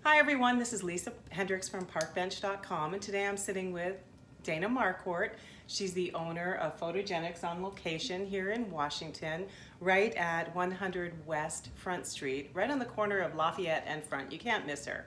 Hi everyone, this is Lisa Hendricks from parkbench.com, and today I'm sitting with Dana Marquart. She's the owner of Photogenics on location here in Washington, right at 100 West Front Street, right on the corner of Lafayette and Front. You can't miss her.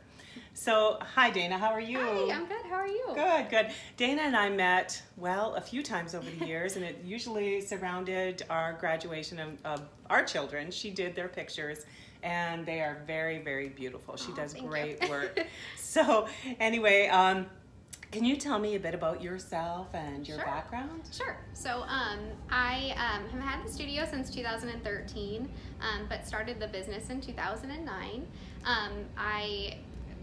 So, hi Dana, how are you? Hi, I'm good. How are you? Good, good. Dana and I met, well, a few times over the years, and it usually surrounded our graduation of our children. She did their pictures, and they are very, very beautiful. She does great work. So, anyway, can you tell me a bit about yourself and your background? Sure. So I have had the studio since 2013, but started the business in 2009. I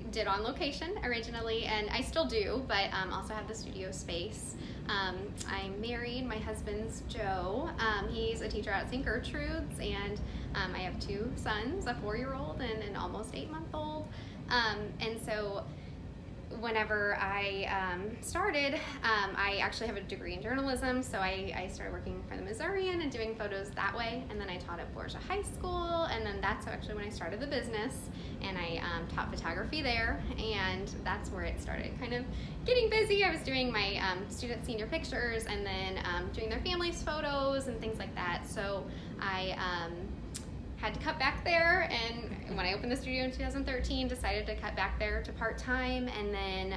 did on location originally, and I still do, but also have the studio space. I'm married. My husband's Joe. He's a teacher at St. Gertrude's, and I have two sons, a 4-year-old and an almost 8-month-old. And so whenever I started, I actually have a degree in journalism, so I started working for the Missourian and doing photos that way, and then I taught at Borgia High School, and then that's actually when I started the business, and I taught photography there, and that's where it started kind of getting busy. I was doing my student senior pictures, and then doing their families' photos and things like that, so I had to cut back there, and when I opened the studio in 2013, decided to cut back there to part-time, and then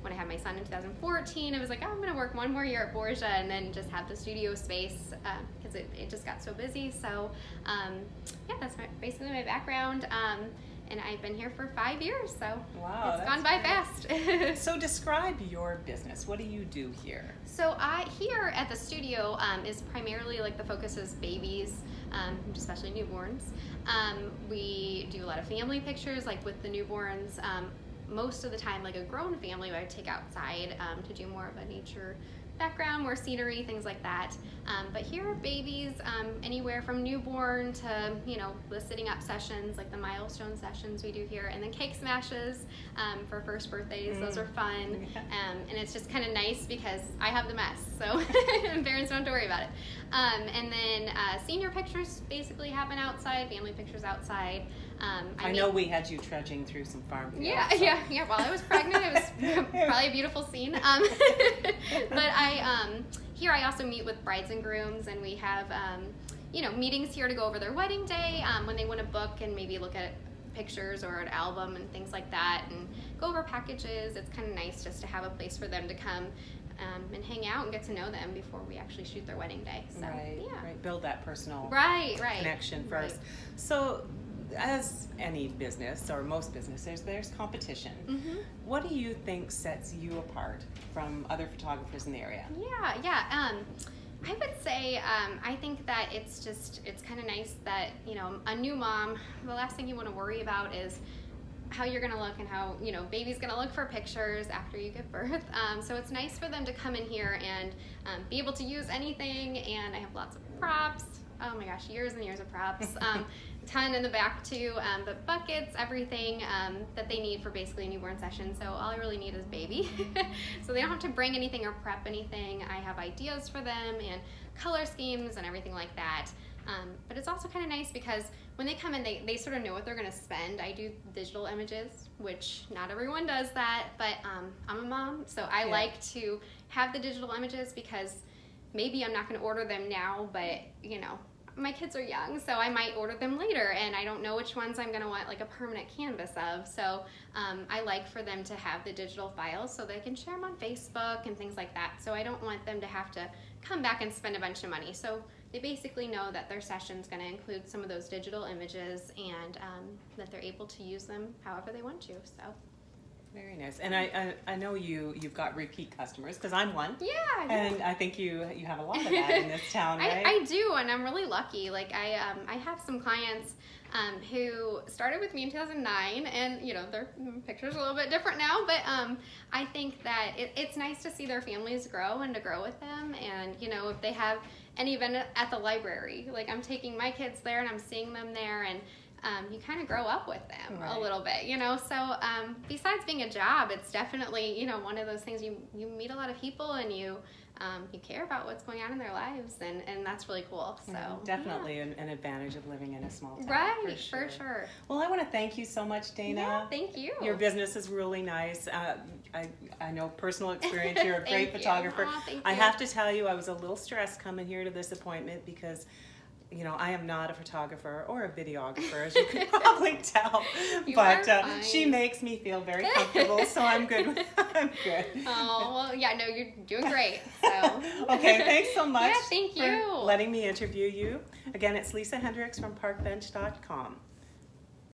when I had my son in 2014, I was like, oh, I'm gonna work one more year at Borgia and then just have the studio space because it just got so busy. So yeah, that's basically my background, and I've been here for 5 years, so wow, it's gone by fast. So describe your business. What do you do here? So here at the studio is primarily, like, the focus is babies, especially newborns. We do a lot of family pictures, like with the newborns. Most of the time, like a grown family, I would take outside to do more of a nature background, more scenery, things like that. But here, babies, anywhere from newborn to, you know, the sitting up sessions, like the milestone sessions we do here, and then cake smashes for first birthdays. Those are fun. And it's just kind of nice because I have the mess, so parents don't have to worry about it. And then senior pictures basically happen outside, family pictures outside. I know we had you trudging through some farm fields. Yeah, so. yeah. While I was pregnant, it was probably a beautiful scene. But here I also meet with brides and grooms, and we have you know, meetings here to go over their wedding day when they want to book and maybe look at pictures or an album and things like that, and go over packages. It's kind of nice just to have a place for them to come and hang out and get to know them before we actually shoot their wedding day. So, right. Build that personal connection first. Right. So, as any business, or most businesses, there's competition. What do you think sets you apart from other photographers in the area? Yeah. I would say I think that it's kind of nice that, you know, a new mom, the last thing you want to worry about is how you're going to look and how, you know, baby's going to look for pictures after you give birth. So it's nice for them to come in here and be able to use anything, and I have lots of props. Oh my gosh, years and years of props. Ton in the back too, but buckets, everything that they need for basically a newborn session. So all I really need is baby. So they don't have to bring anything or prep anything. I have ideas for them and color schemes and everything like that. But it's also kind of nice because when they come in, they sort of know what they're going to spend. I do digital images, which not everyone does that, but I'm a mom, so I like to have the digital images because maybe I'm not going to order them now, but, you know, my kids are young, so I might order them later, and I don't know which ones I'm going to want like a permanent canvas of. So I like for them to have the digital files so they can share them on Facebook and things like that. So I don't want them to have to come back and spend a bunch of money. So they basically know that their session's going to include some of those digital images, and that they're able to use them however they want to. So. Very nice. And I know you've got repeat customers, because I'm one. Yeah. And I think you have a lot of that in this town, right? I do, and I'm really lucky. Like I have some clients who started with me in 2009, and, you know, their pictures are a little bit different now, but I think that it's nice to see their families grow and to grow with them. And, you know, if they have an event at the library, like I'm taking my kids there and I'm seeing them there, and you kind of grow up with them a little bit, you know. So besides being a job, it's definitely, you know, one of those things, you meet a lot of people, and you you care about what's going on in their lives, and that's really cool. So definitely an advantage of living in a small town. Right, for sure. Well, I want to thank you so much, Dana. Yeah, thank you. Your business is really nice. I know personal experience. You're a great photographer. Thank you. I have to tell you, I was a little stressed coming here to this appointment because, you know, I am not a photographer or a videographer, as you can probably tell. But she makes me feel very comfortable, so I'm good. I'm good. Oh, well, yeah, no, you're doing great. So. Okay, thanks so much Yeah, thank you. for letting me interview you. Again, it's Lisa Hendricks from parkbench.com.